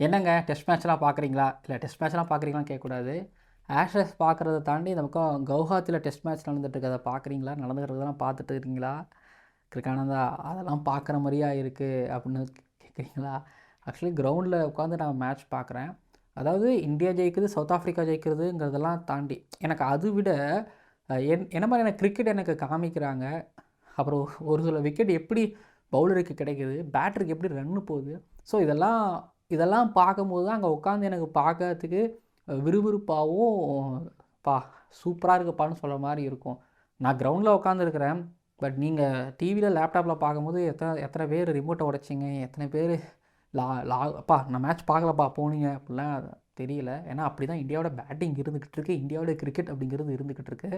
என்னங்க டெஸ்ட் மேட்ச்லாம் பார்க்குறீங்களா? இல்லை டெஸ்ட் மேட்ச்லாம் பார்க்குறீங்களான்னு கேட்கக்கூடாது. ஆஷஸ் பார்க்குறத தாண்டி இந்த பக்கம் கவுஹாத்தியில் டெஸ்ட் மேட்ச் நடந்துட்டு இருக்கிறத பார்க்குறீங்களா? நடந்துக்கிறதெல்லாம் பார்த்துட்டு இருக்கீங்களா? கிரிக்கானந்தா அதெல்லாம் பார்க்குற மாதிரியா இருக்குது அப்படின்னு கேட்குறீங்களா? ஆக்சுவலி கிரவுண்டில் உட்காந்து நான் மேட்ச் பார்க்குறேன். அதாவது இந்தியா ஜெயிக்குது, சவுத் ஆஃப்ரிக்கா ஜெயிக்கிறதுங்கிறதெல்லாம் தாண்டி எனக்கு அது விட என்ன மாதிரியான கிரிக்கெட் எனக்கு காமிக்கிறாங்க. அப்புறம் ஒரு சில விக்கெட் எப்படி பவுலருக்கு கிடைக்குது, பேட்டருக்கு எப்படி ரன்னு போகுது. ஸோ இதெல்லாம் பார்க்கும்போது தான் அங்கே உட்காந்து எனக்கு பார்க்கறதுக்கு விறுவிறுப்பாகவும் பா சூப்பராக இருக்குப்பான்னு சொல்கிற மாதிரி இருக்கும். நான் கிரவுண்டில் உட்காந்துருக்கிறேன். பட் நீங்கள் டிவியில் லேப்டாப்பில் பார்க்கும்போது எத்தனை எத்தனை பேர் ரிமோட்டை உடைச்சிங்க, எத்தனை பேர் லா லா அப்பா நான் மேட்ச் பார்க்கலப்பா போனீங்க அப்படிலாம் தெரியல. ஏன்னா அப்படி தான் இந்தியாவோட பேட்டிங் இருந்துக்கிட்டு இருக்கு, இந்தியாவோட கிரிக்கெட் அப்படிங்கிறது இருந்துக்கிட்டு இருக்கு.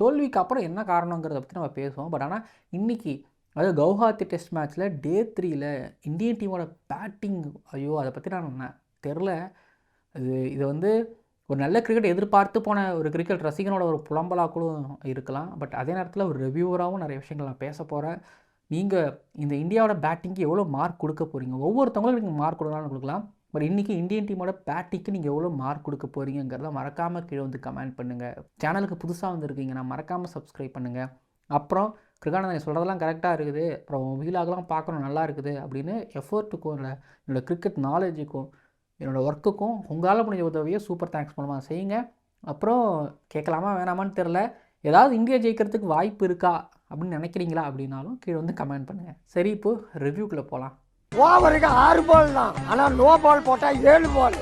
தோல்விக்கு அப்புறம் என்ன காரணங்கிறத பற்றி நம்ம பேசுவோம். பட் ஆனால் இன்றைக்கி அதாவது கவுஹாத்தி டெஸ்ட் மேட்ச்சில் டே 3ல் இந்தியன் டீமோட பேட்டிங் ஐயோ அதை பற்றி நான் தெரில. இது வந்து ஒரு நல்ல கிரிக்கெட் எதிர்பார்த்து போன ஒரு கிரிக்கெட் ரசிகனோட ஒரு புலம்பலாக கூட இருக்கலாம். பட் அதே நேரத்தில் ஒரு ரிவ்யூவராகவும் நிறைய விஷயங்கள் நான் பேச போகிறேன். நீங்கள் இந்த இந்தியாவோட பேட்டிங்க்கு எவ்வளோ மார்க் கொடுக்க போகிறீங்க? ஒவ்வொருத்தவங்களும் நீங்கள் மார்க் கொடுக்கலாம்னு கொடுக்கலாம். பட் இன்றைக்கி இந்தியன் டீமோட பேட்டிங்க்கு நீங்கள் எவ்வளோ மார்க் கொடுக்க போகிறீங்கிறத மறக்காமல் கீழே வந்து கமெண்ட் பண்ணுங்கள். சேனலுக்கு புதுசாக வந்துருக்கீங்கன்னா மறக்காமல் சப்ஸ்கிரைப் பண்ணுங்கள். அப்புறம் கிரிக்கானந்தா சொல்கிறதெல்லாம் கரெக்டாக இருக்குது, அப்புறம் வீலாகலாம் பார்க்கணும் நல்லா இருக்குது அப்படின்னு எஃபோர்ட்டுக்கும் என்னோடய கிரிக்கெட் நாலேஜுக்கும் என்னோடய ஒர்க்குக்கும் உங்களால் முடிஞ்ச உதவியை சூப்பர் தேங்க்ஸ் மூலமாக செய்யுங்க. அப்புறம் கேட்கலாமா வேணாமான்னு தெரில, ஏதாவது இந்தியா ஜெயிக்கிறதுக்கு வாய்ப்பு இருக்கா அப்படின்னு நினைக்கிறீங்களா அப்படின்னாலும் கீழே வந்து கமெண்ட் பண்ணுங்கள். சரி, இப்போது ரிவ்யூக்குள்ளே போகலாம். ஓவருக்கு 6 பால் தான், ஆனால் நோ பால் போட்டால் 7 பால்.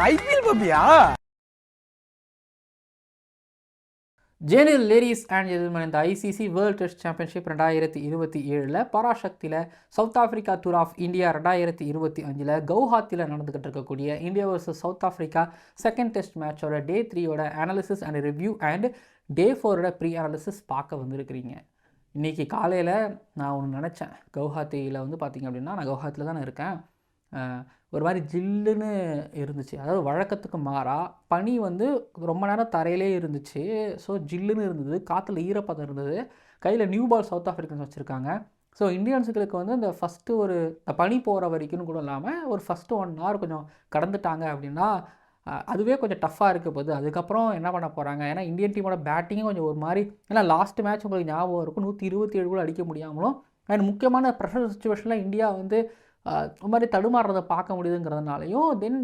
ஐபிஎல் பப்பியா? ஜெனில் லேடிஸ் அண்ட் ஜென்டில்மேன், இந்த ஐசிசி வேர்ல்டு டெஸ்ட் சாம்பியன்ஷிப் 2027 பராசக்தியில் South Africa tour of India 2025 கவுஹாத்தியில் நடந்துக்கிட்டு இருக்கக்கூடிய India versus South Africa second test மேட்சோட டே 3யோட analysis and review and day 4ஓட ப்ரீ அனாலிசிஸ் பார்க்க வந்துருக்கிறீங்க. இன்றைக்கி காலையில் நான் ஒன்று நினச்சேன். கவுஹாத்தியில் வந்து பார்த்திங்க அப்படின்னா நான் கவுஹாத்தியில் தானே இருக்கேன். ஒரு மாதிரி ஜில்லுன்னு இருந்துச்சு. அதாவது வழக்கத்துக்கு மாறாக பனி வந்து ரொம்ப நேரம் தரையிலே இருந்துச்சு. ஸோ ஜில்லுன்னு இருந்தது, காற்றுல ஈரப்பதம் இருந்தது. கையில் நியூ பால் சவுத் ஆஃப்ரிக்கன்ஸ் வச்சுருக்காங்க. ஸோ இந்தியன்ஸுகளுக்கு வந்து இந்த ஃபஸ்ட்டு ஒரு பனி போகிற வரைக்கும்னு கூட இல்லாமல் ஒரு ஃபஸ்ட்டு 1 hour கொஞ்சம் கடந்துட்டாங்க அப்படின்னா அதுவே கொஞ்சம் டஃப்பாக இருக்க போகுது. அதுக்கப்புறம் என்ன பண்ண போகிறாங்க? ஏன்னா இந்தியன் டீமோட பேட்டிங்கும் கொஞ்சம் ஒரு மாதிரி, ஏன்னா லாஸ்ட் மேட்ச் உங்களுக்கு ஞாபகம் இருக்கும், 127 கூட அடிக்க முடியாமலும் அண்ட் முக்கியமான ப்ரெஷர் சுச்சுவேஷனில் இந்தியா வந்து ஒரு மாதிரி தடுமாறுறதை பார்க்க முடியுதுங்கிறதுனாலையும் தென்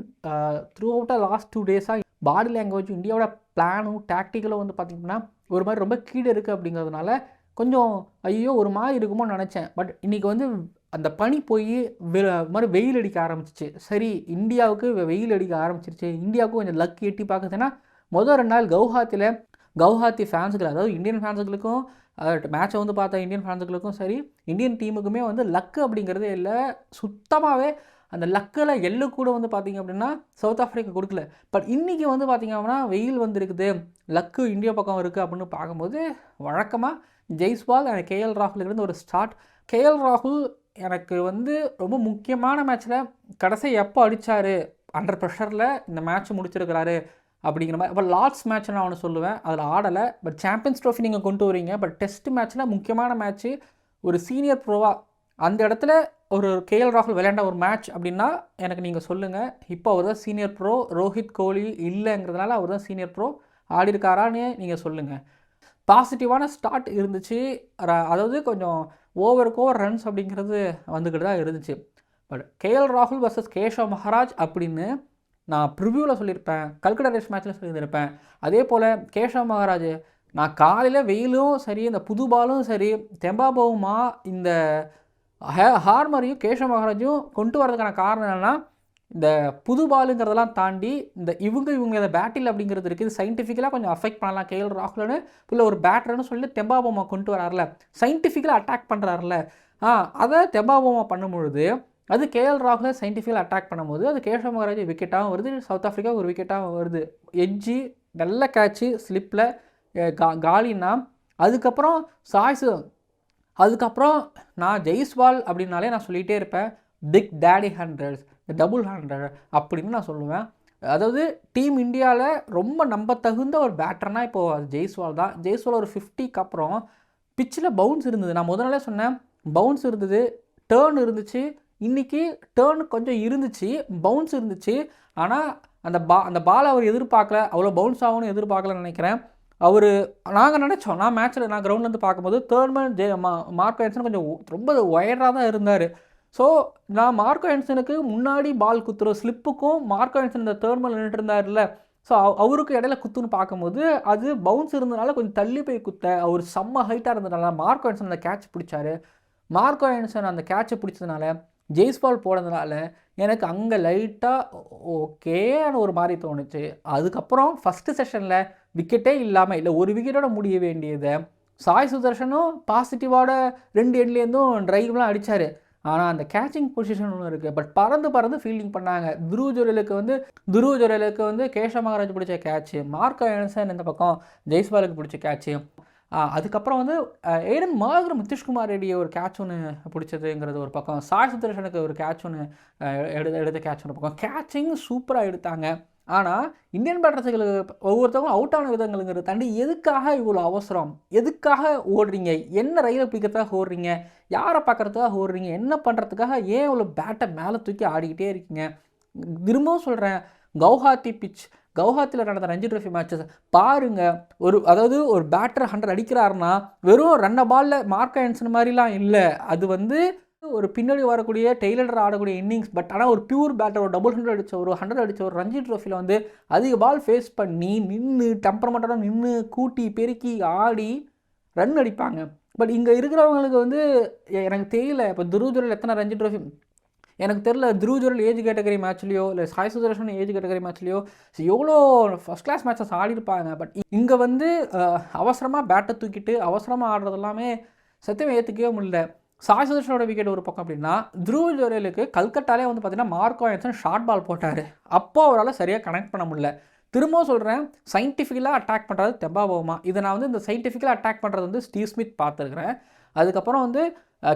த்ரூ அவுட்டாக லாஸ்ட் 2 days பாடி லாங்குவேஜும் இந்தியாவோட பிளானும் டாக்டிக்கலும் வந்து பார்த்திங்கன்னா ஒரு மாதிரி ரொம்ப கீழே இருக்குது. அப்படிங்கிறதுனால கொஞ்சம் ஐயோ ஒரு மாதிரி இருக்குமோன்னு நினச்சேன். பட் இன்றைக்கி வந்து அந்த பனி போய் மாதிரி வெயில் அடிக்க ஆரம்பிச்சிச்சு. சரி, இந்தியாவுக்கு வெயில் அடிக்க ஆரம்பிச்சிருச்சு, இந்தியாவுக்கும் கொஞ்சம் லக் எட்டி பார்க்குதுன்னா மொதல் 2 நாள் கவுஹாத்தி ஃபேன்ஸுகள், அதாவது இந்தியன் ஃபேன்ஸுகளுக்கும் மேட்சை வந்து பார்த்தா இந்தியன் ஃபேன்ஸுகளுக்கும் சரி, இந்தியன் டீமுக்குமே வந்து லக்கு அப்படிங்கிறதே இல்லை. சுத்தமாகவே அந்த லக்கில் எள்ளு கூட வந்து பார்த்திங்க அப்படின்னா சவுத் ஆஃப்ரிக்கா கொடுக்கல. பட் இன்றைக்கி வந்து பார்த்திங்க அப்படின்னா வெயில் வந்துருக்குது, லக்கு இந்தியா பக்கம் இருக்குது அப்படின்னு பார்க்கும்போது வழக்கமாக ஜெய்ஸ்வால் அண்ட் கேஎல் ராகுலுக்கு ஒரு ஸ்டார்ட். கேஎல் ராகுல் எனக்கு வந்து ரொம்ப முக்கியமான மேட்ச்சில் கடைசி எப்போ அடித்தார், அண்டர் ப்ரெஷரில் இந்த மேட்ச் முடிச்சிருக்கிறாரு அப்படிங்கிற மாதிரி. அப்போ லார்ட்ஸ் மேட்ச் நான் ஒன்று சொல்லுவேன், அதில் ஆடலை. பட் சாம்பியன்ஸ் ட்ரோஃபி நீங்கள் கொண்டு வரீங்க. பட் டெஸ்ட் மேட்ச்சில் முக்கியமான மேட்ச்சு, ஒரு சீனியர் ப்ரோவாக அந்த இடத்துல ஒரு கேஎல் ராகுல் விளையாண்ட ஒரு மேட்ச் அப்படின்னா எனக்கு நீங்கள் சொல்லுங்கள். இப்போ அவர் தான் சீனியர் ப்ரோ, ரோஹித் கோலி இல்லைங்கிறதுனால அவர் தான் சீனியர் ப்ரோ, ஆடிருக்காரான்னு நீங்கள் சொல்லுங்கள். பாசிட்டிவான ஸ்டார்ட் இருந்துச்சு. அதாவது கொஞ்சம் ஓவருக்கு ஓவர் ரன்ஸ் அப்படிங்கிறது வந்துக்கிட்டு தான் இருந்துச்சு. பட் கேஎல் ராகுல் வர்சஸ் கேஷவ் மகாராஜ் அப்படின்னு நான் ப்ரிவ்யூவில் சொல்லியிருப்பேன், கல்கட்டா டெஸ்ட் மேட்ச்சில் சொல்லியிருப்பேன். அதே போல் கேஷவ் மகாராஜ் நான் காலையில் வெயிலும் சரி, இந்த புது பாலும் சரி, தெம்பாபவுமா இந்த ஹார்மரையும் கேஷவ் மகாராஜும் கொண்டு வரதுக்கான காரணம் என்னென்னா, இந்த புது பாலுங்கிறதெல்லாம் தாண்டி இவங்க இந்த பேட்டில் அப்படிங்கிறது இருக்குது. சயின்டிஃபிக்கலாக கொஞ்சம் அஃபெக்ட் பண்ணலாம் கேஎல் ராகுல்னு இல்லை ஒரு பேட்டர்னு சொல்லி தெம்பாபவுமா கொண்டு வராருல, சயின்டிஃபிக்கலாக அட்டாக் பண்ணுறாருல, அதை தெம்பாபவுமா பண்ணும்பொழுது அது கேஎல் ராகுலை சயின்டிஃபிக்கலாக அட்டாக் பண்ணும்போது அது கேஷவ் மகாராஜ் விக்கெட்டாகவும் வருது, சவுத் ஆஃப்ரிக்கா ஒரு விக்கெட்டாகவும் வருது. எட்ஜி நல்ல கேட்சு ஸ்லிப்பில் காலின்னா அதுக்கப்புறம் அதுக்கப்புறம் நான் ஜெய்ஸ்வால் அப்படின்னாலே நான் சொல்லிகிட்டே இருப்பேன், பிக் டேடி 100s, டபுள் 100 அப்படின்னு நான் சொல்லுவேன். அதாவது டீம் இந்தியாவில் ரொம்ப நம்ப தகுந்த ஒரு பேட்டர்னால் இப்போது அது ஜெய்ஸ்வால் தான். ஜெய்ஸ்வால் ஒரு 50க்கு அப்புறம் பிச்சில் பவுன்ஸ் இருந்தது. நான் முதல்ல சொன்னேன், பவுன்ஸ் இருந்தது, டேர்ன் இருந்துச்சு, இன்றைக்கி டேர்ன் கொஞ்சம் இருந்துச்சு, பவுன்ஸ் இருந்துச்சு. ஆனால் அந்த பால் அவர் எதிர்பார்க்கல, அவ்வளோ பவுன்ஸ் ஆகும்னு எதிர்பார்க்கலன்னு நினைக்கிறேன். நாங்கள் நினச்சோம், நான் மேட்ச்சில் நான் கிரவுண்ட்லேருந்து பார்க்கும்போது தேர்ட்மேன் மார்க்கோ ஆன்சன் கொஞ்சம் ரொம்ப ஒயராக தான் இருந்தார். ஸோ நான் மார்க்கோ ஆன்சனுக்கு முன்னாடி பால் குத்துற ஸ்லிப்புக்கும் மார்க்கோ ஆன்சன் இந்த தேர்ட்மேன் நின்றுட்டு இருந்தார்ல, ஸோ அவருக்கு இடையில குத்துன்னு பார்க்கும்போது அது பவுன்ஸ் இருந்தனால கொஞ்சம் தள்ளி போய் குத்த, அவர் செம்ம ஹைட்டாக இருந்ததுனால மார்க்கோ ஆன்சன் அந்த கேட்ச் பிடிச்சாரு. மார்க்கோ ஆன்சன் அந்த கேட்சை பிடிச்சதுனால ஜெய்ஸ்வால் போனதுனால எனக்கு அங்கே லைட்டாக ஓகேன்னு ஒரு மாதிரி தோணுச்சு. அதுக்கப்புறம் ஃபஸ்ட்டு செஷனில் விக்கெட்டே இல்லாமல் இல்லை ஒரு விக்கெட்டோட முடிய வேண்டியதை சாய் சுதர்ஷனும் பாசிட்டிவோட 2 எண்ட்லேருந்தும் ட்ரைவ்லாம் அடித்தார். ஆனால் அந்த கேச்சிங் பொசிஷன் ஒன்று இருக்குது, பட் பறந்து ஃபீல்டிங் பண்ணாங்க. துருவ ஜுரலுக்கு வந்து கேஷவ் மகாராஜ் பிடிச்ச கேட்ச்சு, மார்க்கோ ஆன்சன் இந்த பக்கம் ஜெய்ஸ்வாலுக்கு பிடிச்ச கேட்ச்சு. அதுக்கப்புறம் வந்து ஏடன் மார்கரம் நிதிஷ்குமார் ரெட்டியை ஒரு கேட்ச் ஒன்று பிடிச்சதுங்கிறது ஒரு பக்கம், சாய் சுதர்ஷனுக்கு ஒரு கேட்ச் ஒன்று எடுத்த கேட்ச் ஒன்று பக்கம், கேட்சிங் சூப்பராக எடுத்தாங்க. ஆனால் இந்தியன் பேட்டர்ஸுகளுக்கு ஒவ்வொருத்தவங்களும் அவுட் ஆன விதங்களுங்கிறத தாண்டி எதுக்காக இவ்வளோ அவசரம், எதுக்காக ஓடுறீங்க, என்ன ரயிலை பிடிக்கிறதுக்காக ஓடுறீங்க, யாரை பார்க்குறதுக்காக ஓடுறீங்க, என்ன பண்ணுறதுக்காக ஏன் இவ்வளோ பேட்டை மேலே தூக்கி ஆடிக்கிட்டே இருக்கீங்க. திரும்பவும் சொல்கிறேன், கவுஹாத்தியில் நடந்த ரஞ்சி ட்ரோஃபி மேட்சஸ் பாருங்கள். ஒரு பேட்டர் 100 அடிக்கிறாருன்னா வெறும் 2 பாலில் மார்க்கோ ஆன்சன் மாதிரிலாம் இல்லை, அது வந்து ஒரு பின்னாடி வரக்கூடிய டெய்லர் ஆடக்கூடிய இன்னிங்ஸ். பட் ஆனால் ஒரு பியூர் பேட்டர் ஒரு 200 அடித்த ஒரு 100 அடித்த ஒரு ரஞ்சி ட்ரோஃபியில் வந்து அதிக பால் ஃபேஸ் பண்ணி நின்று டெம்பரமெண்ட்டாக நின்று கூட்டி பெருக்கி ஆடி ரன் அடிப்பாங்க. பட் இங்கே இருக்கிறவங்களுக்கு வந்து எனக்கு தெரியல, இப்போ துருவ் எத்தனை ரஞ்சி ட்ரோஃபி எனக்கு தெரில, துருவ் ஜுரல் ஏஜ் கேட்டகரி மேட்ச்லையோ இல்லை சாய் சுதர்ஷன் ஏஜ் கேட்டகரி மேட்ச்லையோ எவ்வளோ ஃபஸ்ட் கிளாஸ் மேட்சஸ் ஆடிருப்பாங்க. பட் இங்கே வந்து அவசரமாக பேட்டை தூக்கிட்டு அவசரமாக ஆடுறது எல்லாமே சத்தியமாக ஏற்றுக்கவே முடியல. சாய் சுதர்ஷனோட விக்கெட் ஒரு பக்கம் அப்படின்னா, துருவ் ஜுரலுக்கு கல்கட்டாலே வந்து பார்த்திங்கன்னா மார்க்கோ ஆன்சன் ஷார்ட் பால் போட்டார், அப்போ அவரால் சரியாக கனெக்ட் பண்ண முடியல. திரும்பவும் சொல்கிறேன், சயின்டிஃபிக்கலாக அட்டாக் பண்ணுறது தெம்பா பவுமா. இதை நான் வந்து இந்த சயின்டிஃபிக்கலாக அட்டாக் பண்ணுறது வந்து ஸ்டீவ் ஸ்மித் பார்த்துருக்குறேன். அதுக்கப்புறம் வந்து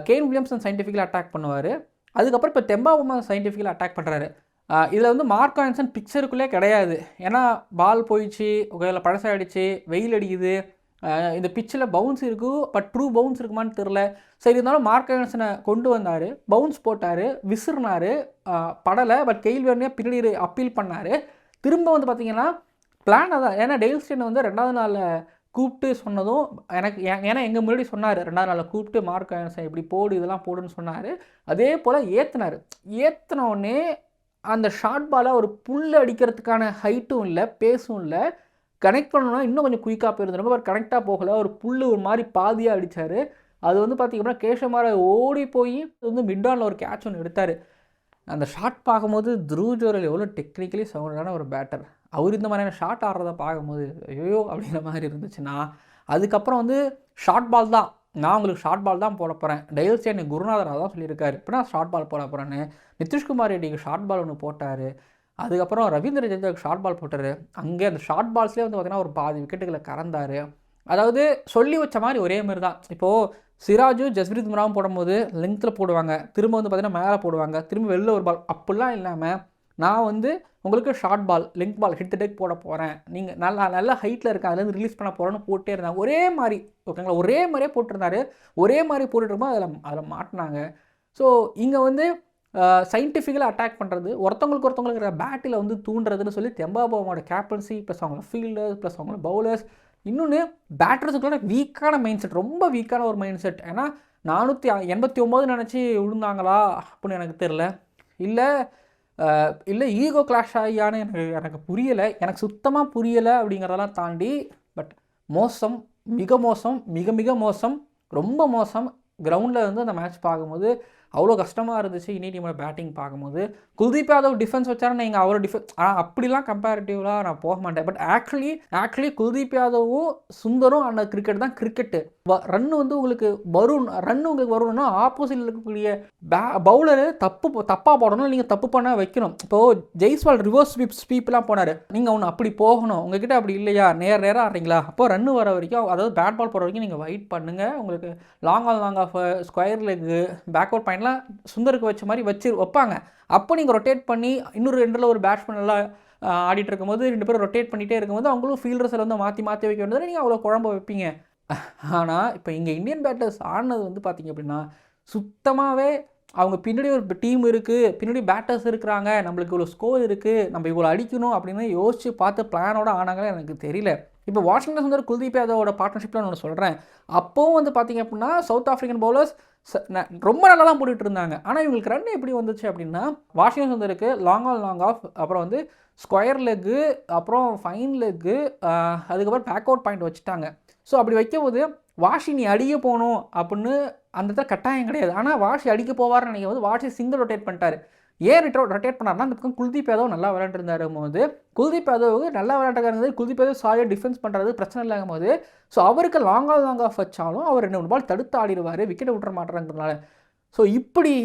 கேன் வில்லியம்சன் சயின்டிஃபிக்கலாக அட்டாக் பண்ணுவார். அதுக்கப்புறம் இப்போ தெம்பா பவுமா சயின்டிஃபிக்கலாக அட்டாக் பண்ணுறாரு. இதில் வந்து மார்க்கோ ஆன்சன் பிக்சருக்குள்ளே கிடையாது. ஏன்னா பால் போயிடுச்சு, இதில் பழசாயிடுச்சு, வெயில் அடிக்குது, இந்த பிச்சில் பவுன்ஸ் இருக்குது, பட் ட்ரூ பவுன்ஸ் இருக்குமான்னு தெரில. சரி, இருந்தாலும் மார்க்கோ ஆன்சனை கொண்டு வந்தார், பவுன்ஸ் போட்டார், விசிறினார், படலை. பட் கெயில் பின்னாடி அப்பீல் பண்ணார். திரும்ப வந்து பார்த்திங்கன்னா பிளான் அதான். ஏன்னா டெய்ல் ஸ்டெயின் வந்து 2வது நாளில் கூப்பிட்டு சொன்னதும் எனக்கு ஏன்னா எங்கள் முன்னாடி சொன்னார், 2வது நாளில் கூப்பிட்டு மார்க்கோ ஆன்சன் இப்படி போடு இதெல்லாம் போடுன்னு சொன்னார். அதே போல் ஏற்றினோடனே அந்த ஷார்ட் பாலை ஒரு புல் அடிக்கிறதுக்கான ஹைட்டும் இல்லை, பேஸும் இல்லை. கனெக்ட் பண்ணணும்னா இன்னும் கொஞ்சம் குயிக்காக போயிருந்தாங்க, பட் கனெக்டாக போகலை. ஒரு புல் ஒரு மாதிரி பாதியாக அடித்தார். அது வந்து பார்த்திங்கன்னா கேஷவ் மகாராஜ் ஓடி போய் வந்து மிட் ஆனில் ஒரு கேட்ச் ஒன்று எடுத்தார். அந்த ஷாட் பார்க்கும்போது துருவ் ஜுரல் எவ்வளோ டெக்னிக்கலி சவுண்டான ஒரு பேட்டர், அவர் இந்த மாதிரியான ஷாட் ஆடுறத பார்க்கும்போது ஐயோ அப்படிங்கிற மாதிரி இருந்துச்சுன்னா, அதுக்கப்புறம் வந்து ஷார்ட் பால் தான், நான் உங்களுக்கு ஷார்ட் பால் தான் போட போகிறேன். டெய்ல் ஸ்டெயின் குருநாதராக தான் சொல்லியிருக்காரு, இப்போ நான் ஷார்ட் பால் போட போகிறேன்னு. நிதிஷ்குமார் ரெட்டிக்கு ஷார்ட் பால் ஒன்று போட்டார். அதுக்கப்புறம் ரவீந்திர ஜடேஜாவுக்கு ஷார்ட் பால் போட்டார். அங்கே அந்த ஷார்ட் பால்ஸ்லேயே வந்து பார்த்திங்கன்னா ஒரு பாதி விக்கெட்டுகளை கறந்தார். அதாவது சொல்லி வச்ச மாதிரி ஒரே மாதிரி தான். இப்போது சிராஜு ஜஸ்பிரீத் பும்ராவும் போடும்போது லெங்த்தில் போடுவாங்க, திரும்ப வந்து பார்த்திங்கன்னா மேலே போடுவாங்க, திரும்ப வெளில ஒரு பால், அப்படிலாம் இல்லாமல் நான் வந்து உங்களுக்கு short ball length ball hit the deck போட போகிறேன், நீங்கள் நல்லா ஹைட்டில் இருக்கேன் அதுலேருந்து ரிலீஸ் பண்ண போகிறேன்னு போட்டே இருந்தாங்க. ஒரே மாதிரி ஓகேங்களா, ஒரே மாதிரியே போட்டிருந்தாரு. ஒரே மாதிரி போட்டுருக்கும்போது அதில் மாட்டினாங்க. ஸோ இங்கே வந்து சயின்டிஃபிக்கலாக அட்டாக் பண்ணுறது, ஒருத்தவங்களுக்கு இருக்கிற பேட்டில் வந்து தூண்டுறதுன்னு சொல்லி தெம்பா பவுமாவோட கேப்டன்சி ப்ளஸ் அவங்களோட ஃபீல்டர்ஸ் ப்ளஸ் அவங்களோட பவுலர்ஸ், இன்னொன்று பேட்டர்ஸுக்குள்ள வீக்கான மைண்ட் செட், ரொம்ப வீக்கான ஒரு மைண்ட் செட். ஏன்னா 489 நினச்சி விழுந்தாங்களா அப்படின்னு எனக்கு தெரில, இல்லை ஈகோ கிளாஷ் ஆகியான்னு எனக்கு புரியலை, எனக்கு சுத்தமாக புரியலை. அப்படிங்கிறதெல்லாம் தாண்டி பட் மோசம், மிக மோசம், ரொம்ப மோசம். கிரவுண்டில் வந்து அந்த மேட்ச் பார்க்கும்போது அவ்வளோ கஷ்டமாக இருந்துச்சு. இந்திய டீமோட பேட்டிங் பார்க்கும்போது குல்தீப் யாதவ் டிஃபென்ஸ் வச்சாரு, நீங்கள் அவரோட அப்படிலாம் கம்பேரிட்டிவ்லாம் நான் போக மாட்டேன். பட் ஆக்சுவலி குல்தீப் யாதவும் சுந்தரும் அந்த கிரிக்கெட் தான் கிரிக்கெட்டு. ரன் வந்து உங்களுக்கு வரணும்னா ஆப்போசிட்டில் இருக்கக்கூடிய பவுலரு தப்பாக போடணும், நீங்கள் தப்பு பண்ண வைக்கணும். இப்போது ஜெய்ஸ்வால் ரிவர்ஸ் ஸ்வீப்லாம் போனார், நீங்கள் ஒன்று அப்படி போகணும், உங்ககிட்ட அப்படி இல்லையா, நேராக ஆடுறீங்களா, அப்போ ரன்னு வர வரைக்கும், அதாவது பேட் பால் போகிற வரைக்கும் நீங்கள் வெயிட் பண்ணுங்கள். உங்களுக்கு long off square leg backward பாயிண்ட்லாம் சுந்தருக்கு வச்ச மாதிரி வைப்பாங்க. அப்போ நீங்கள் ரொட்டேட் பண்ணி இன்னொரு ரெண்டில் ஒரு பேட்ஸ்மேன் எல்லாம் ஆடிட்டு இருக்கும்போது 2 பேரும் ரொட்டேட் பண்ணிகிட்டே இருக்கும்போது அவங்களும் ஃபீல்டர்ஸில் வந்து மாற்றி வைக்க வேண்டியது, நீங்கள் அவ்வளோ குழம்ப வைப்பீங்க. ஆனால் இப்போ இங்கே இந்தியன் பேட்டர்ஸ் ஆடினது வந்து பார்த்திங்க அப்படின்னா சுத்தமாகவே அவங்க பின்னாடி ஒரு டீம் இருக்குது, பின்னாடி பேட்டர்ஸ் இருக்கிறாங்க, நம்மளுக்கு இவ்வளோ ஸ்கோர் இருக்குது, நம்ம இவ்வளோ அடிக்கணும் அப்படின்னு யோசித்து பார்த்து பிளானோட ஆனாங்களே எனக்கு தெரியல. இப்போ வாஷிங்டன் சுந்தர் குல்தீப் யாதவோட பார்ட்னர்ஷிப்பில் நான் சொல்கிறேன். அப்போவும் வந்து பார்த்திங்க அப்படின்னா சவுத் ஆஃப்ரிக்கன் பவுலர்ஸ் ரொம்ப நல்லா தான் போட்டுட்டு இருந்தாங்க. ஆனால் இவங்களுக்கு ரன் எப்படி வந்துச்சு அப்படின்னா, வாஷிங்டன் சுந்தருக்கு லாங் ஆஃப், அப்புறம் வந்து ஸ்கொயர் லெக்கு, அப்புறம் ஃபைன் லெக்கு, அதுக்கப்புறம் பேக் அவுட் பாயிண்ட் வச்சுட்டாங்க. ஸோ அப்படி வைக்கும்போது வாஷி நீ அடிக்க போகணும் அப்படின்னு அந்த இடத்துல கட்டாயம் கிடையாது. ஆனால் வாஷி அடிக்க போவார்னு நினைக்கும் போது வாஷி சிங்கிள் ரொட்டேட் பண்ணிட்டார். ஏன் ரொட்டேட் பண்ணார்னா, அந்த பக்கம் குல்தீப் யாதவ் நல்லா விளையாண்டுருந்தாரு போது, குல்தீப் யாதவ் நல்லா விளையாட்டுக்காரங்க, குல்தீப் யாதவ் சாலியாக டிஃபென்ஸ் பண்ணுறது பிரச்சனை இல்லாகும் போது, ஸோ அவருக்கு லாங் ஆஃப் வச்சாலும் அவர் 2 பால் தடுத்து ஆடிடுவார், விக்கெட்டை விட்டுற மாட்டேறாங்கிறதுனால. ஸோ இப்படி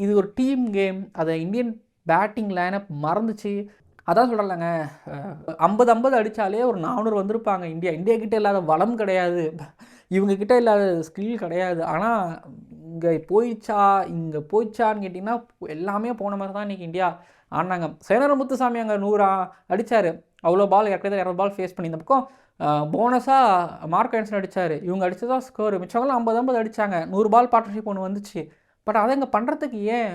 இது ஒரு டீம் கேம். அதை இந்தியன் பேட்டிங் லைனப் மறந்துச்சு. அதான் சொல்கிறேங்க, 50 அடித்தாலே ஒரு 400 வந்திருப்பாங்க. இந்தியா கிட்டே இல்லாத வளம் கிடையாது, இவங்கக்கிட்ட இல்லாத ஸ்கில் கிடையாது. ஆனால் இங்கே போயிடுச்சான்னு கேட்டிங்கன்னா எல்லாமே போன மாதிரி தான் இன்றைக்கி இந்தியா ஆடினாங்க. சேனர முத்துசாமி அங்கே 100 அடித்தார், அவ்வளோ பால் ஏற்கனவே 200 பால் ஃபேஸ் பண்ணி. இந்த பக்கம் போனஸாக மார்க் ஆண்டர்சன் அடித்தார், இவங்க அடித்ததான் ஸ்கோர். மிச்சவங்களாம் 50 அடித்தாங்க, 100 பால் பார்ட்னர்ஷிப் ஒன்று வந்துச்சு. பட் அதை இங்கே பண்ணுறதுக்கு ஏன்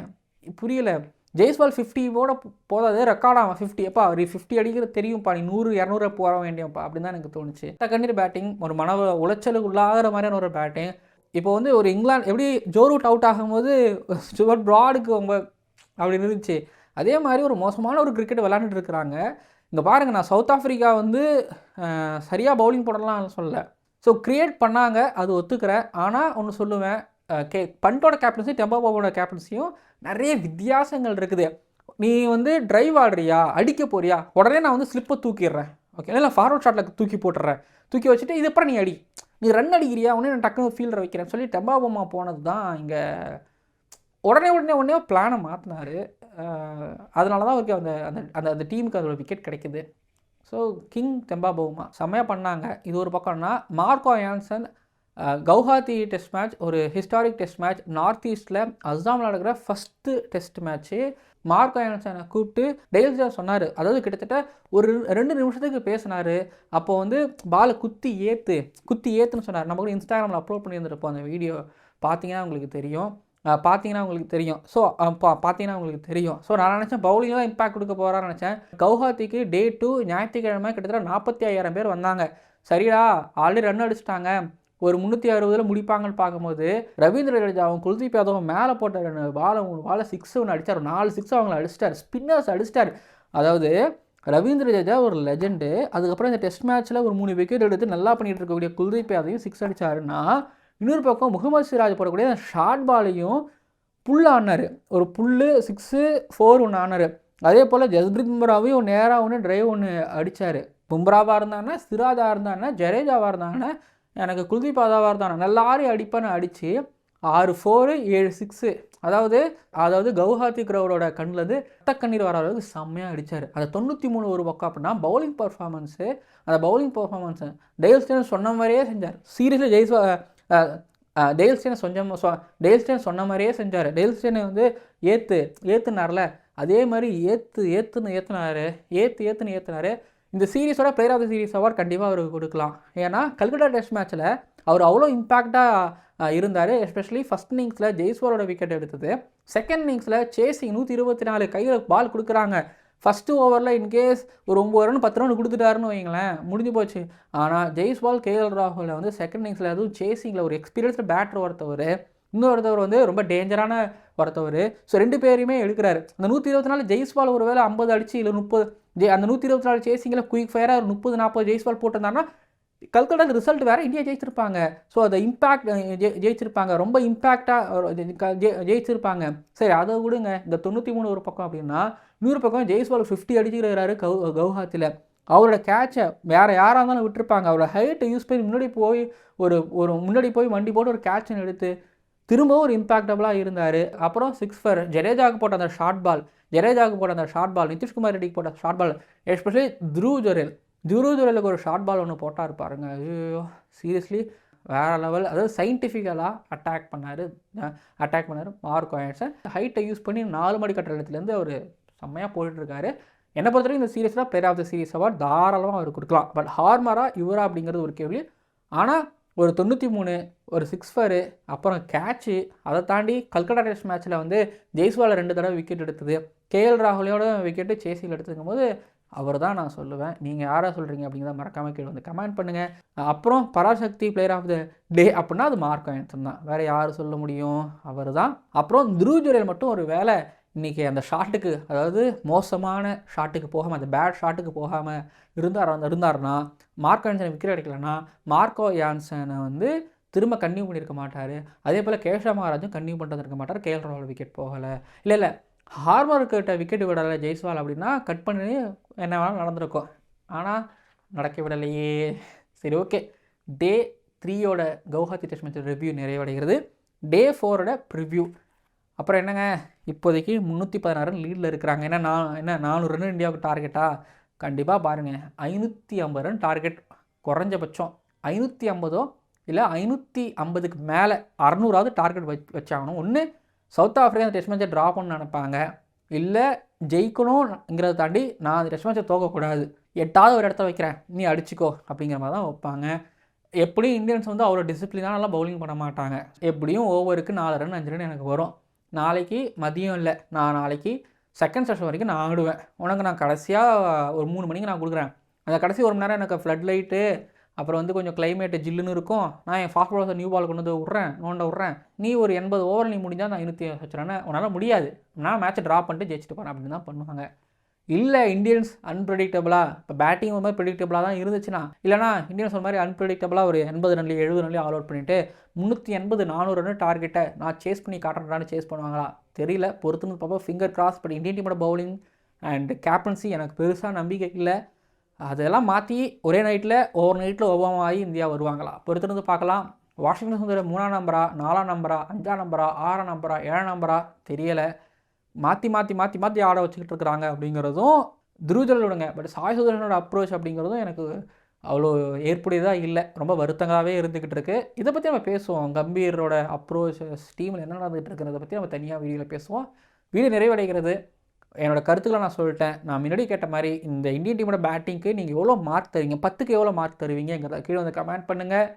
புரியலை. ஜெய்ஸ்வால் 50ஓட போதாது, ரெக்கார்டாக 50 எப்பா ஒரு 50 அடிக்கிறது தெரியும்ப்பா, நீ 100-200 போக வேண்டியப்பா அப்படின்னு தான் எனக்கு தோணுச்சு. கண்ணீர் பேட்டிங், ஒரு மன உளைச்சலுக்கு உள்ளாகிற மாதிரியான ஒரு பேட்டிங். இப்போ வந்து ஒரு இங்கிலாந்து எப்படி ஜோ ரூட் அவுட் ஆகும்போது ஸ்டுவர்ட் ப்ராடுக்கு ரொம்ப அப்படின்னு இருந்துச்சு, அதே மாதிரி ஒரு மோசமான ஒரு கிரிக்கெட் விளையாண்டுட்டு இருக்கிறாங்க. இங்கே பாருங்கள், நான் சவுத் ஆஃப்ரிக்கா வந்து சரியாக பவுலிங் போடலாம் சொல்லலை. ஸோ க்ரியேட் பண்ணாங்க, அது ஒத்துக்கிறேன். ஆனால் ஒன்று சொல்லுவேன், பண்டோட கேப்டன்சி டெம்பா பாபோட கேப்டன்சியும் நிறைய வித்தியாசங்கள் இருக்குது. நீ வந்து டிரைவ் ஆடுறியா, அடிக்க போறியா, உடனே நான் வந்து ஸ்லிப்பை தூக்கிடுறேன், ஓகே, இல்லை ஃபார்வர்ட் ஷாட்டில் தூக்கி போட்டுறேன், தூக்கி வச்சுட்டு இது அப்புறம் நீ அடி, நீ ரன் அடிக்கிறியா, உடனே நான் டக்குனு ஃபீல்டரை வைக்கிறேன்னு சொல்லி டெம்பா பாபா போனது தான் இங்கே உடனே பிளானை மாற்றினார். அதனால தான் அவருக்கு அந்த டீமுக்கு அதோட விக்கெட் கிடைக்குது. ஸோ கிங் டெம்பா பவுமா செம்மையாக பண்ணாங்க. இது ஒரு பக்கம்னா, Marco Jansen Guwahati test match ஒரு ஹிஸ்டாரிக் டெஸ்ட் மேட்ச், நார்த் ஈஸ்ட்டில் அஸ்ஸாமில் நடக்கிற ஃபஸ்ட்டு டெஸ்ட் மேட்ச்சு. மார்க்கோ யான்சனை கூப்பிட்டு டெய்ல் ஸ்டேன் சொன்னார், அதாவது கிட்டத்தட்ட ஒரு 2 நிமிஷத்துக்கு பேசினார். அப்போ வந்து பாலை குத்தி ஏற்றுன்னு சொன்னார். நம்ம கூட இன்ஸ்டாகிராமில் அப்லோட் பண்ணியிருந்திருப்போம் அந்த வீடியோ, பார்த்தீங்கன்னா உங்களுக்கு தெரியும். ஸோ பார்த்தீங்கன்னா உங்களுக்கு தெரியும். ஸோ நான் நினச்சேன் பவுலிங்கில் தான் இம்பாக்ட் கொடுக்க போகிறான்னு நினச்சேன். கவுஹாத்திக்கு Day 2 ஞாயிற்றுக்கிழமை கிட்டத்தட்ட 45,000 பேர் வந்தாங்க. சரிடா, ஆல்ரெடி ரன் அடிச்சிட்டாங்க, ஒரு 360 முடிப்பாங்கன்னு பார்க்கும்போது ரவீந்திர ஜடேஜாவும் குல்தீப் யாதவும் மேலே போட்ட 2 பாலை 6 ஒன்று அடித்தார், 4 6 அவங்கள அடிச்சிட்டார், ஸ்பின்னர்ஸ் அடிச்சிட்டார். அதாவது ரவீந்திர ஜடேஜா ஒரு லெஜெண்டு. அதுக்கப்புறம் இந்த டெஸ்ட் மேட்ச்சில் ஒரு 3 விக்கெட் எடுத்து நல்லா பண்ணிகிட்டு இருக்கக்கூடிய குல்தீப் யாதவையும் 6 அடித்தாருன்னா, இன்னொரு பக்கம் முகமது சிராஜ் போடக்கூடிய அந்த ஷார்ட் பாலையும் புல் ஆனார், ஒரு புல்லு 6-4 ஒன்று ஆனார். அதே போல் ஜஸ்பிரித் பும்ராவையும் நேராக ஒன்று டிரைவ் ஒன்று அடித்தார். பும்ராவாக இருந்தாங்கன்னா, சிராஜாக இருந்தாங்கன்னா, ஜடேஜாவாக இருந்தாங்கன்னா, எனக்கு குல்தீப் யாதவாக இருந்தாங்க, நல்லாரையும் அடிப்பான்னு அடித்து 6-4 7 6. அதாவது கவுஹாத்தி கிரௌடோட கண்ணிலேருந்து கண்ணீர் வர அளவுக்கு செம்மையாக அடித்தார். அந்த 93 ஒரு பக்கம் அப்படின்னா பவுலிங் பர்ஃபார்மன்ஸு, அந்த பவுலிங் பர்ஃபார்மன்ஸு டெய்ல் ஸ்டேன் சொன்ன மாதிரியே செஞ்சார். சீரியஸில் டெய்ல் ஸ்டேன் சொன்ன மாதிரியே செஞ்சார். டெய்ல் ஸ்டேனை வந்து ஏற்றுனார்ல, அதே மாதிரி ஏற்றுனாரு. இந்த சீரீஸோட player of the series award கண்டிப்பாக அவருக்கு கொடுக்கலாம். ஏன்னா கல்கட்டா டெஸ்ட் மேட்ச்சில் அவர் அவ்வளோ இம்பாக்டாக இருந்தார். எஸ்பெஷலி ஃபஸ்ட் இன்னிங்ஸில் ஜெய்ஸ்வாலோட விக்கெட் எடுத்தது, செகண்ட் இன்னிங்ஸில் சேசிங் 124 கையில் பால் கொடுக்குறாங்க. ஃபஸ்ட்டு ஓவரில் இன்கேஸ் ஒரு 9 ரன் 10 ரன் கொடுத்துட்டாருன்னு வைங்களேன், முடிஞ்சு போச்சு. ஆனால் ஜெய்ஸ்வால் KL ராகுலை வந்து செகண்ட் இன்னிங்ஸில் அதுவும் சேசிங்கில் ஒரு எக்ஸ்பீரியன்ஸ்டு பேட்டர் ஒருத்தவர், இன்னொருத்தவர் வந்து ரொம்ப டேஞ்சரான ஒருத்தவர். ஸோ 2 பேரையுமே எடுக்கிறாரு. அந்த 124 ஜெய்ஸ்வால் ஒரு வேளை 50 அடிச்சு இல்லை 30, அந்த 124 சேசிங்கில் குயிக் ஃபயராக ஒரு 30-40 ஜெய்ஸ்வால் போட்டிருந்தாருன்னா கல்கட்டா ரிசல்ட் வேறு, இந்தியா ஜெயிச்சிருப்பாங்க. ஸோ அதை இம்பேக்ட் ஜெயிச்சிருப்பாங்க, ரொம்ப இம்பேக்டாக ஜெயிச்சிருப்பாங்க. சரி, அதை விடுங்க. இந்த 93 ஒரு பக்கம் அப்படின்னா, இன்னொரு பக்கம் ஜெய்ஸ்வால் 50 அடிச்சுக்கிறாரு கவுஹாத்தியில். அவரோட கேட்சை வேறு யாராக இருந்தாலும் விட்டுருப்பாங்க. அவரோட ஹைட்டை யூஸ் பண்ணி முன்னாடி போய் வண்டி போட்டு ஒரு கேட்சை எடுத்து திரும்பவும் ஒரு இம்பாக்டபுளாக இருந்தார். அப்புறம் 6 ஃபார் ஜடேஜாவுக்கு போட்ட அந்த ஷார்ட் பால், நிதிஷ்குமார் ரெட்டிக்கு போட்ட ஷார்ட் பால், எஸ்பெஷலி த்ருவ் ஜுரேலுக்கு ஒரு ஷார்ட் பால் ஒன்று போட்டார் பாருங்க. ஐயோ, சீரியஸ்லி வேறு லெவல். அதாவது சயின்டிஃபிக்கலாக அட்டாக் பண்ணார் மார்க்கோ யான்சன். ஹைட்டை யூஸ் பண்ணி 4 மணி கட்டடத்துலேருந்து அவர் செம்மையாக போயிட்டுருக்காரு. என்னை பொறுத்தவரைக்கும் இந்த சீரீஸில் player of the series award தாராளமாக அவர் கொடுக்கலாம். பட் ஹார்மரா இவரா அப்படிங்கிறது ஒரு கேள்வி. ஆனால் ஒரு 93, ஒரு 6 அப்புறம் கேட்ச்சு. அதை தாண்டி கல்கட்டா டெஸ்ட் மேட்ச்சில் வந்து ஜெய்ஸ்வால் 2 தடவை விக்கெட் எடுத்தது. கேஎல் ராகுலோட விக்கெட்டு சேசியில் எடுத்துக்கும் போது அவர் தான் நான் சொல்லுவேன். நீங்கள் யாரை சொல்கிறீங்க அப்படிங்கிறத மறக்காமல் கீழே வந்து கமெண்ட் பண்ணுங்கள். அப்புறம் பராசக்தி பிளேயர் ஆஃப் த டே அப்படின்னா அது மார்க் ஆண்டர்சன் தான். வேறு யார் சொல்ல முடியும்? அவர் தான். அப்புறம் துருவ் ஜுரேல் மட்டும் ஒரு வேளை இன்றைக்கி அந்த ஷாட்டுக்கு, அதாவது மோசமான ஷாட்டுக்கு போகாமல், அந்த பேட் ஷாட்டுக்கு போகாமல் இருந்தார்னா, மார்க் ஆண்டர்சன் விக்கெட் அடிக்கலைன்னா மார்க்கோ யான்சனை வந்து திரும்ப கன்டினியூ பண்ணியிருக்க மாட்டார். அதே போல் கேஷவ் மகாராஜும் கன்டினியூ பண்ணுறது இருக்க மாட்டார். கேஎல் ராகுல் விக்கெட் போகலை. இல்லை ஹார்மர்கிட்ட விக்கெட் விடலை ஜெய்ஸ்வால் அப்படின்னா கட் பண்ணி என்ன வேணாலும் நடந்திருக்கும். ஆனால் நடக்க விடலையே. சரி, ஓகே. டே 3யோட கவுஹாத்தி டெஸ்ட் மேட்ச் ரிவ்யூ நிறைவடைகிறது. டே 4ஓட ப்ரிவ்யூ. அப்புறம் என்னங்க, இப்போதைக்கு 316 லீடில் இருக்கிறாங்க. என்ன 400 ரன் இந்தியாவுக்கு டார்கெட்டா? கண்டிப்பாக பாருங்கள், 550 ரன் டார்கெட் குறைஞ்சபட்சம். 550 இல்லை 550க்கு மேலே 600ஆவது டார்கெட் வச்சாகணும். ஒன்று சவுத் ஆஃப்ரிக்கா அந்த டெஸ்ட் மேட்சை ட்ரா பண்ண நினைப்பாங்க, இல்லை ஜெயிக்கணுங்கிறத தாண்டி நான் அந்த டெஸ்ட் மேட்சை தோக்கக்கூடாது, 8வது ஒரு இடத்த வைக்கிறேன், நீ அடிச்சிக்கோ அப்படிங்கிற மாதிரி தான் வைப்பாங்க. எப்படியும் இந்தியன்ஸ் வந்து அவ்வளோ டிசிப்ளினாக நல்லா பவுலிங் பண்ண மாட்டாங்க. எப்படியும் ஓவருக்கு 4 ரன் 5 ரன் எனக்கு வரும். நாளைக்கு மதியம் இல்லை, நான் நாளைக்கு செகண்ட் செஷன் வரைக்கும் நான் ஆடுவேன். உனக்கு நான் கடைசியாக ஒரு 3 மணிக்கு நான் கொடுக்குறேன். அந்த கடைசி 1 மணி நேரம் எனக்கு ஃப்ளட் லைட்டு, அப்புறம் வந்து கொஞ்சம் கிளைமேட்டு ஜில்லுன்னு இருக்கும். நான் என் ஃபாஸ்ட் பாலர்ஸை நியூ பால் கொண்டு வந்து நோண்ட விட்றேன். நீ ஒரு 80 ஓவர் நீ முடிஞ்சால் நான் 208 ரன். உன்னால் முடியாது, நான் மேட்ச்சை ட்ரா பண்ணிட்டு ஜெயிச்சுட்டு போகிறேன் அப்படின்னு தான் பண்ணுவாங்க. இல்லை இந்தியன்ஸ் அன்பிரடிக்டபுளாக, இப்போ பேட்டிங் ஒரு மாதிரி ப்ரெடிக்டபுளாக தான் இருந்துச்சுன்னா, இல்லைனா இந்தியன்ஸ் ஒரு மாதிரி அன்பிரடிக்டபுளாக ஒரு 80 ரன்லேயே 70 ரன்லேயே ஆல் அவுட் பண்ணிவிட்டு 380 400 ரன் டார்கெட்டை நான் சேஸ் பண்ணி காட்டுறேன்னு சேஸ் பண்ணுவாங்களா தெரியல. பொறுத்துன்னு பார்ப்போம். Finger cross. பட் இந்தியன் டீமோட பவுலிங் அண்ட் கேப்டன்சி எனக்கு பெருசாக நம்பிக்கை இல்லை. அதெல்லாம் மாற்றி ஒரே நைட்டில் ஓவர் நைட்டில் ஒவ்வாமாகி இந்தியா வருவாங்களா பொறுத்திருந்து பார்க்கலாம். வாஷிங்டன் சுந்தர் 3ஆம் நம்பரா, 4ஆம் நம்பரா, 5ஆம் நம்பரா, 6ஆம் நம்பரா, 7ஆம் நம்பரா தெரியலை. மாற்றி ஆட வச்சுக்கிட்டு இருக்கிறாங்க அப்படிங்கிறதும் துருவ் ஜுரேல் விடுங்க. பட் சாய் சுதர்ஷனோட அப்ரோச் அப்படிங்கிறதும் எனக்கு அவ்வளோ ஏற்புடையதாக இல்லை. ரொம்ப வருத்தங்களாகவே இருந்துக்கிட்டு இருக்குது. இதை பற்றி நம்ம பேசுவோம். கம்பீரோட அப்ரோச் டீமில் என்ன நடந்துகிட்டு இருக்குறதை பற்றி நம்ம தனியாக வீடியோவில் பேசுவோம். வீடியோ நிறைவடைகிறது. என்னோடய கருத்துக்களை நான் சொல்லிட்டேன். நான் முன்னாடி கேட்ட மாதிரி இந்த இந்தியன் டீமோட பேட்டிங்க்கு நீங்கள் எவ்வளோ மார்க் தருவீங்க, 10க்கு எவ்வளோ மார்க் தருவீங்கிறத கீழே வந்து கமெண்ட் பண்ணுங்கள்.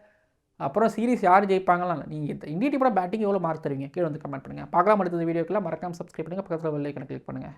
அப்புறம் சீரிஸ் யார் ஜெயிப்பாங்கலாம் இல்லை, நீங்கள் இந்த இந்தியன் டீமோட பேட்டிங் எவ்வளோ மார்க் தருவீங்க கீழே வந்து கமெண்ட் பண்ணுங்கள். பார்க்கலாம் அடுத்த வீடியோக்குள்ள. மறக்காமல் சப்ஸ்கிரைப் பண்ணுங்கள், பக்கத்தில் பெல் ஐகானை கிளிக் பண்ணுங்கள்.